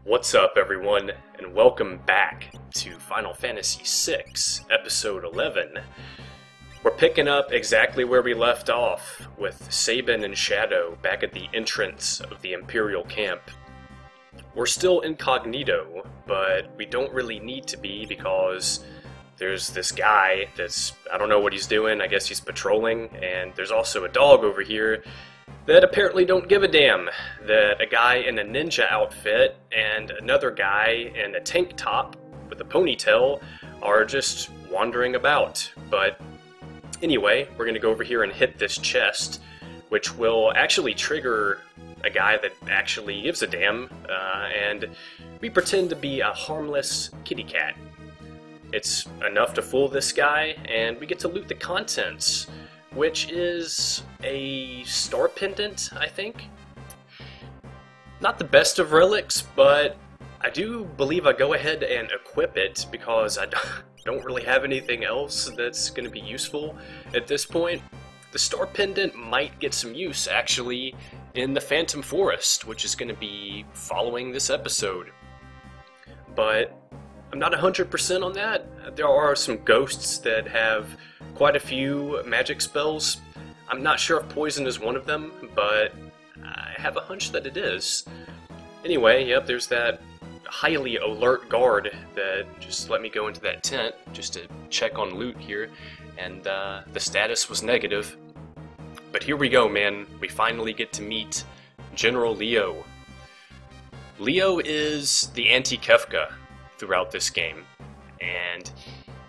What's up, everyone, and welcome back to Final Fantasy VI, Episode 11. We're picking up exactly where we left off, with Sabin and Shadow back at the entrance of the Imperial Camp. We're still incognito, but we don't really need to be because there's this guy I don't know what he's doing, I guess he's patrolling, and there's also a dog over here that apparently don't give a damn that a guy in a ninja outfit and another guy in a tank top with a ponytail are just wandering about. But anyway, we're going to go over here and hit this chest, which will actually trigger a guy that actually gives a damn, and we pretend to be a harmless kitty cat. It's enough to fool this guy, and we get to loot the contents, which is a star pendant, I think. Not the best of relics, but I do believe I go ahead and equip it because I don't really have anything else that's going to be useful at this point. The star pendant might get some use, actually, in the Phantom Forest, which is going to be following this episode. But I'm not 100% on that. There are some ghosts that have quite a few magic spells. I'm not sure if poison is one of them, but I have a hunch that it is. Anyway, yep, there's that highly alert guard that just let me go into that tent just to check on loot here, and the status was negative. But here we go, man. We finally get to meet General Leo. Leo is the anti-Kefka throughout this game, and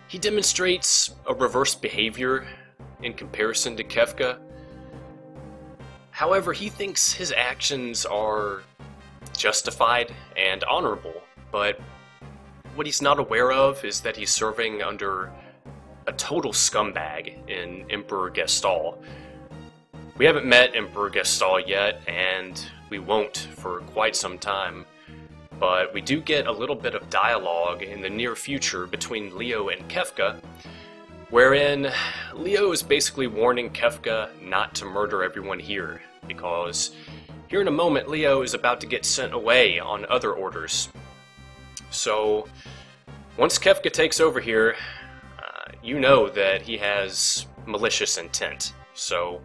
he demonstrates a reverse behavior in comparison to Kefka. However, he thinks his actions are justified and honorable, but what he's not aware of is that he's serving under a total scumbag in Emperor Gestal. We haven't met Emperor Gestal yet, and we won't for quite some time. But we do get a little bit of dialogue in the near future between Leo and Kefka, wherein Leo is basically warning Kefka not to murder everyone here, because here in a moment Leo is about to get sent away on other orders. So once Kefka takes over here, you know that he has malicious intent. So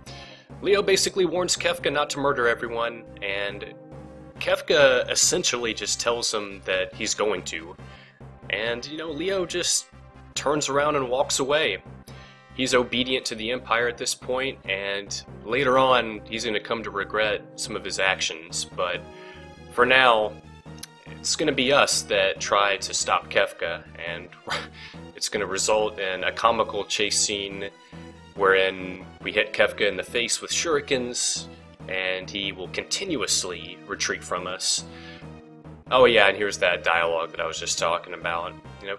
Leo basically warns Kefka not to murder everyone, and Kefka essentially just tells him that he's going to. And, Leo just turns around and walks away. He's obedient to the Empire at this point, and later on, he's going to come to regret some of his actions. But for now, it's going to be us that try to stop Kefka, and it's going to result in a comical chase scene wherein we hit Kefka in the face with shurikens, and he will continuously retreat from us. Oh yeah, and here's that dialogue that I was just talking about.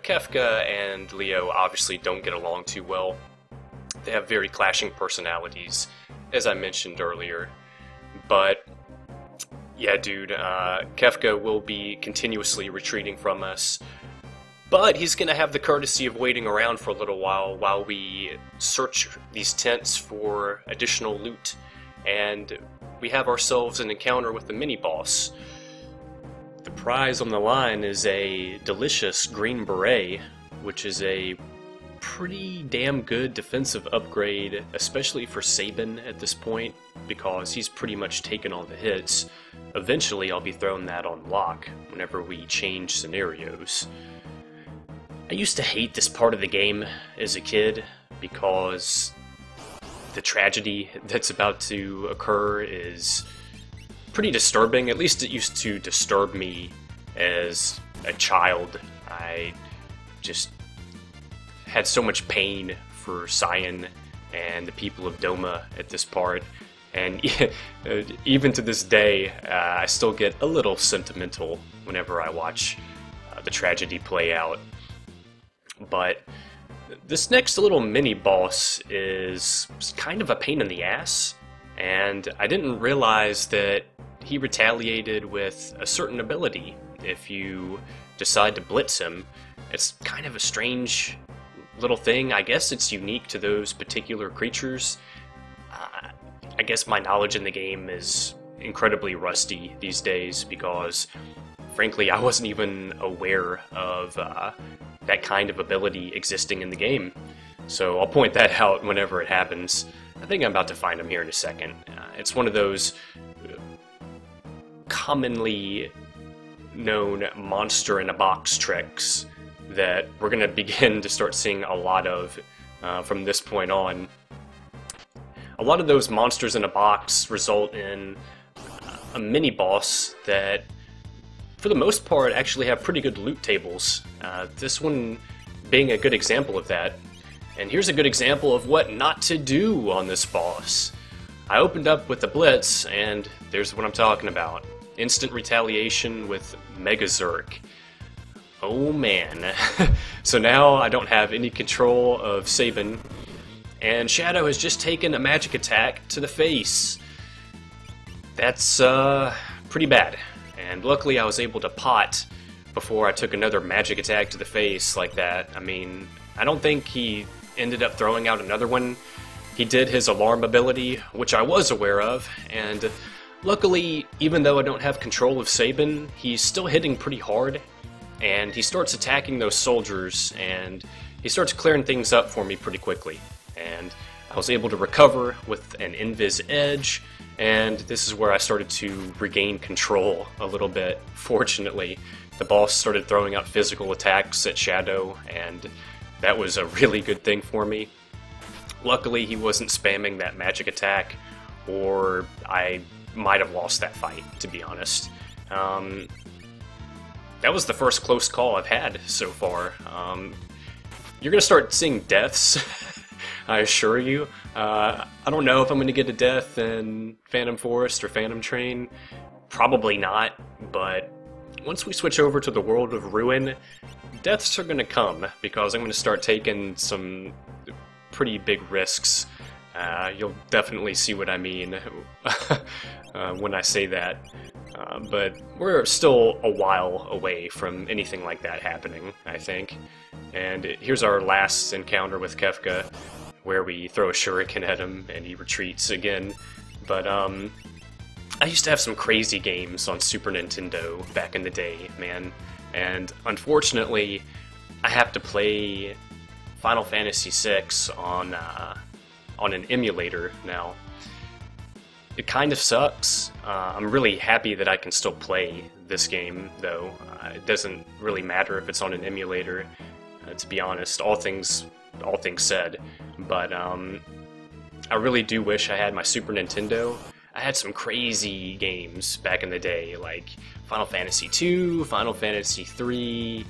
Kefka and Leo obviously don't get along too well. They have very clashing personalities, as I mentioned earlier. But yeah, dude, Kefka will be continuously retreating from us. But he's going to have the courtesy of waiting around for a little while we search these tents for additional loot. And we have ourselves an encounter with the mini-boss. The prize on the line is a delicious green beret, which is a pretty damn good defensive upgrade, especially for Sabin at this point, because he's pretty much taken all the hits. Eventually I'll be throwing that on lock whenever we change scenarios. I used to hate this part of the game as a kid because the tragedy that's about to occur is pretty disturbing. At least it used to disturb me as a child. I just had so much pain for Cyan and the people of Doma at this part. And even to this day, I still get a little sentimental whenever I watch the tragedy play out. But this next little mini-boss is kind of a pain in the ass, and I didn't realize that he retaliated with a certain ability if you decide to blitz him. It's kind of a strange little thing. I guess it's unique to those particular creatures. I guess my knowledge in the game is incredibly rusty these days because frankly, I wasn't even aware of that kind of ability existing in the game. So I'll point that out whenever it happens. I think I'm about to find him here in a second. It's one of those commonly known monster-in-a-box tricks that we're going to begin to start seeing a lot of from this point on. A lot of those monsters in a box result in a mini-boss that, for the most part, actually have pretty good loot tables. This one being a good example of that. And here's a good example of what not to do on this boss. I opened up with the Blitz, and there's what I'm talking about. Instant retaliation with Mega Zerk. Oh man. So now I don't have any control of Sabin, and Shadow has just taken a magic attack to the face. That's pretty bad. And luckily I was able to pot before I took another magic attack to the face like that. I mean, I don't think he ended up throwing out another one. He did his alarm ability, which I was aware of, and luckily, even though I don't have control of Sabin, he's still hitting pretty hard, and he starts attacking those soldiers, and he starts clearing things up for me pretty quickly. And I was able to recover with an Invis Edge, and this is where I started to regain control a little bit. Fortunately, the boss started throwing out physical attacks at Shadow, and that was a really good thing for me. Luckily, he wasn't spamming that magic attack, or I might have lost that fight, to be honest. That was the first close call I've had so far. You're gonna start seeing deaths, I assure you. I don't know if I'm gonna get a death in Phantom Forest or Phantom Train. Probably not, but once we switch over to the world of Ruin, deaths are gonna come, because I'm gonna start taking some pretty big risks. You'll definitely see what I mean when I say that. But we're still a while away from anything like that happening, I think. And here's our last encounter with Kefka, where we throw a shuriken at him and he retreats again. But I used to have some crazy games on Super Nintendo back in the day, man. And unfortunately, I have to play Final Fantasy VI on an emulator now. It kind of sucks. I'm really happy that I can still play this game, though. It doesn't really matter if it's on an emulator, to be honest, all things said. But I really do wish I had my Super Nintendo. I had some crazy games back in the day, like Final Fantasy II, Final Fantasy III,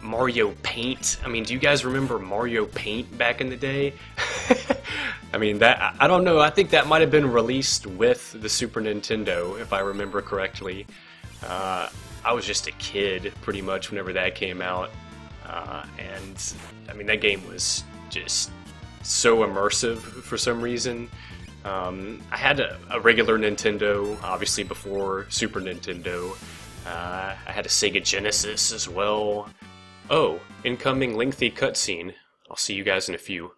Mario Paint. I mean, do you guys remember Mario Paint back in the day? I mean, that, I don't know, I think that might have been released with the Super Nintendo, if I remember correctly. I was just a kid, pretty much, whenever that came out. And, I mean, that game was just so immersive for some reason. I had a regular Nintendo, obviously before Super Nintendo. I had a Sega Genesis as well. Oh, incoming lengthy cutscene. I'll see you guys in a few.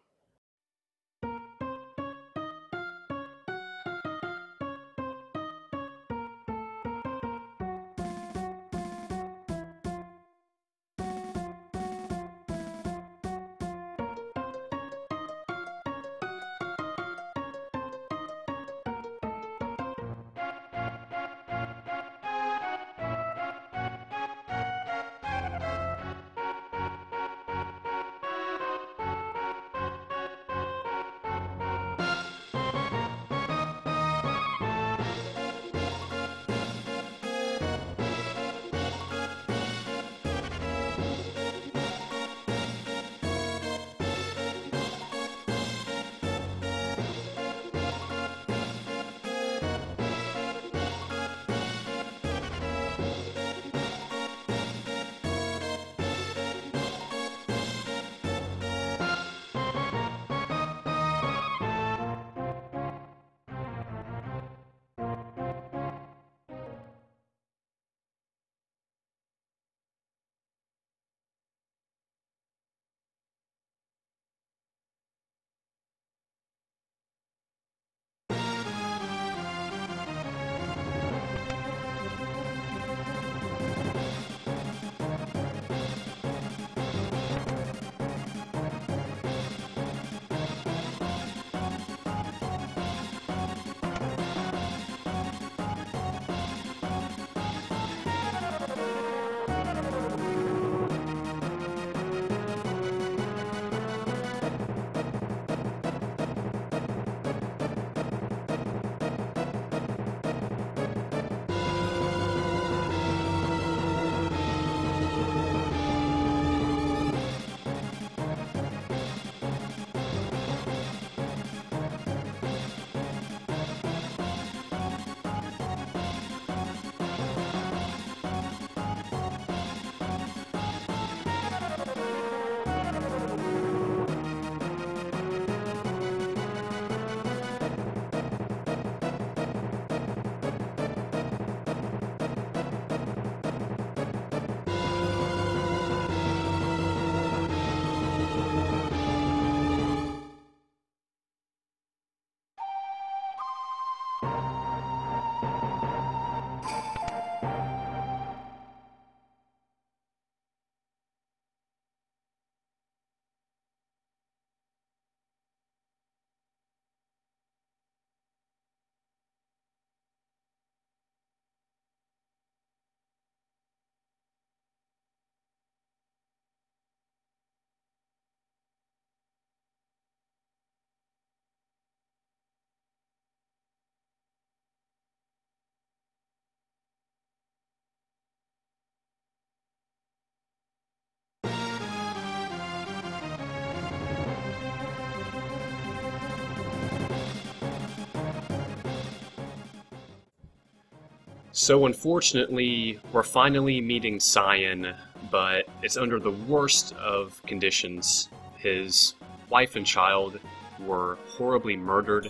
So unfortunately, we're finally meeting Cyan, but it's under the worst of conditions. His wife and child were horribly murdered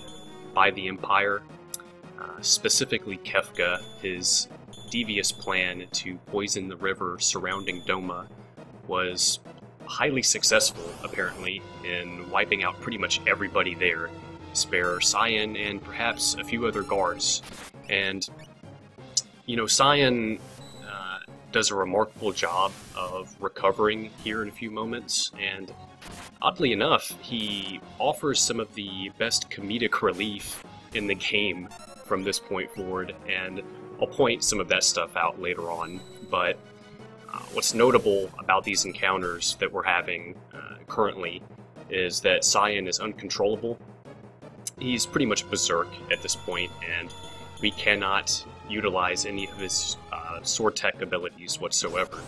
by the Empire, specifically Kefka. His devious plan to poison the river surrounding Doma was highly successful, apparently, in wiping out pretty much everybody there, spare Cyan and perhaps a few other guards. And you know, Cyan does a remarkable job of recovering here in a few moments, and oddly enough, he offers some of the best comedic relief in the game from this point forward, and I'll point some of that stuff out later on. But what's notable about these encounters that we're having currently is that Cyan is uncontrollable. He's pretty much berserk at this point, and we cannot utilize any of his sword tech abilities whatsoever.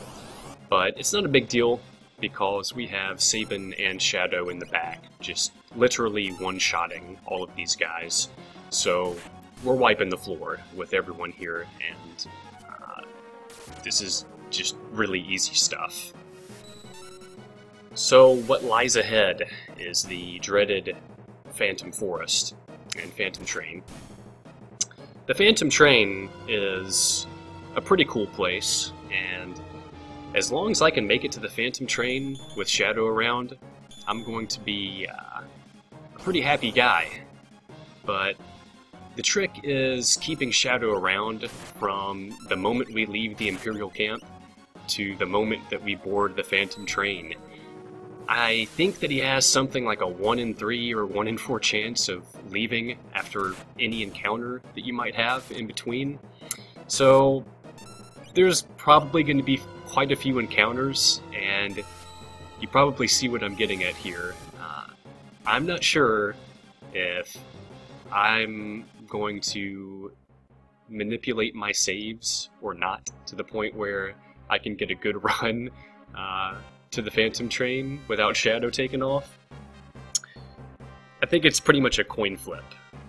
But it's not a big deal because we have Sabin and Shadow in the back, just literally one-shotting all of these guys. So we're wiping the floor with everyone here, and this is just really easy stuff. So what lies ahead is the dreaded Phantom Forest and Phantom Train. The Phantom Train is a pretty cool place, and as long as I can make it to the Phantom Train with Shadow around, I'm going to be a pretty happy guy. But the trick is keeping Shadow around from the moment we leave the Imperial Camp to the moment that we board the Phantom Train. I think that he has something like a 1 in 3 or 1 in 4 chance of leaving after any encounter that you might have in between. So there's probably going to be quite a few encounters, and you probably see what I'm getting at here. I'm not sure if I'm going to manipulate my saves or not, to the point where I can get a good run to the Phantom Train without Shadow taking off. I think it's pretty much a coin flip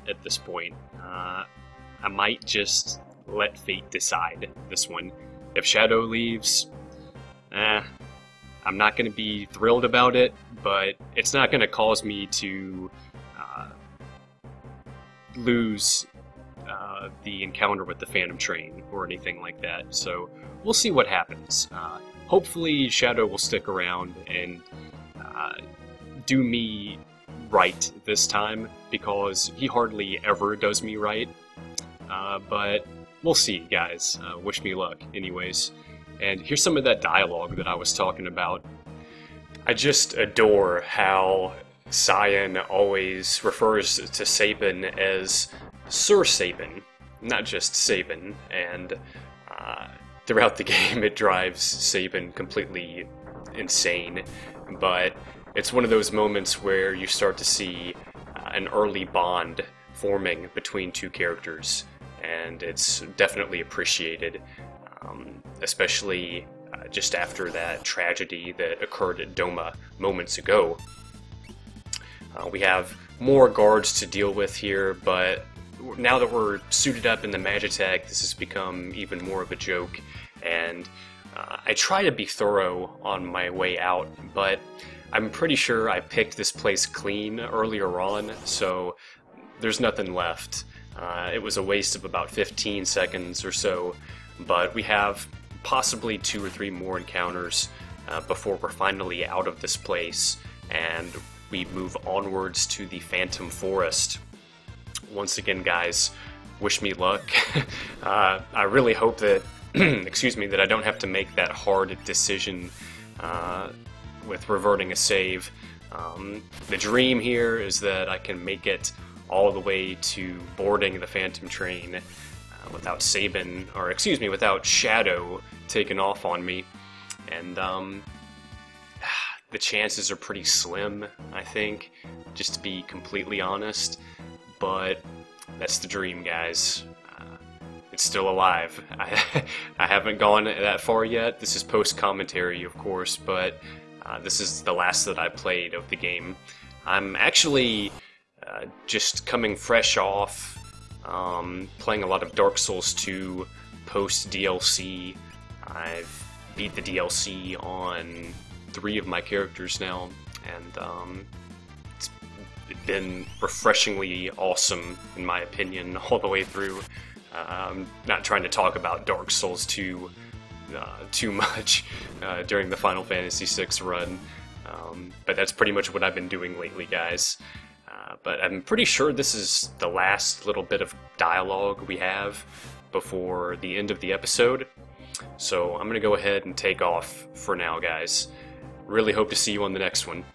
at this point. I might just let fate decide this one. If Shadow leaves, I'm not going to be thrilled about it, but it's not going to cause me to lose the encounter with the Phantom Train or anything like that. So we'll see what happens. Hopefully Shadow will stick around and do me right this time, because he hardly ever does me right. But we'll see, guys. Wish me luck, anyways. And here's some of that dialogue that I was talking about. I just adore how Cyan always refers to Sabin as Sir Sabin, not just Sabin, and throughout the game it drives Sabin completely insane, but it's one of those moments where you start to see an early bond forming between two characters, and it's definitely appreciated, especially just after that tragedy that occurred at Doma moments ago. We have more guards to deal with here, but now that we're suited up in the Magitech, this has become even more of a joke, and I try to be thorough on my way out, but I'm pretty sure I picked this place clean earlier on, so there's nothing left. It was a waste of about 15 seconds or so, but we have possibly 2 or 3 more encounters before we're finally out of this place, and we move onwards to the Phantom Forest. Once again, guys, wish me luck. I really hope that, excuse me, that I don't have to make that hard decision with reverting a save. The dream here is that I can make it all the way to boarding the Phantom Train without Sabin, or excuse me, without Shadow taking off on me, and the chances are pretty slim, I think, just to be completely honest, but that's the dream, guys. It's still alive. I haven't gone that far yet. This is post-commentary, of course, but this is the last that I played of the game. I'm actually just coming fresh off playing a lot of Dark Souls 2 post DLC. I've beat the DLC on 3 of my characters now, and it's been refreshingly awesome in my opinion all the way through. I'm not trying to talk about Dark Souls 2 too much during the Final Fantasy VI run, but that's pretty much what I've been doing lately, guys. But I'm pretty sure this is the last little bit of dialogue we have before the end of the episode. So I'm going to go ahead and take off for now, guys. Really hope to see you on the next one.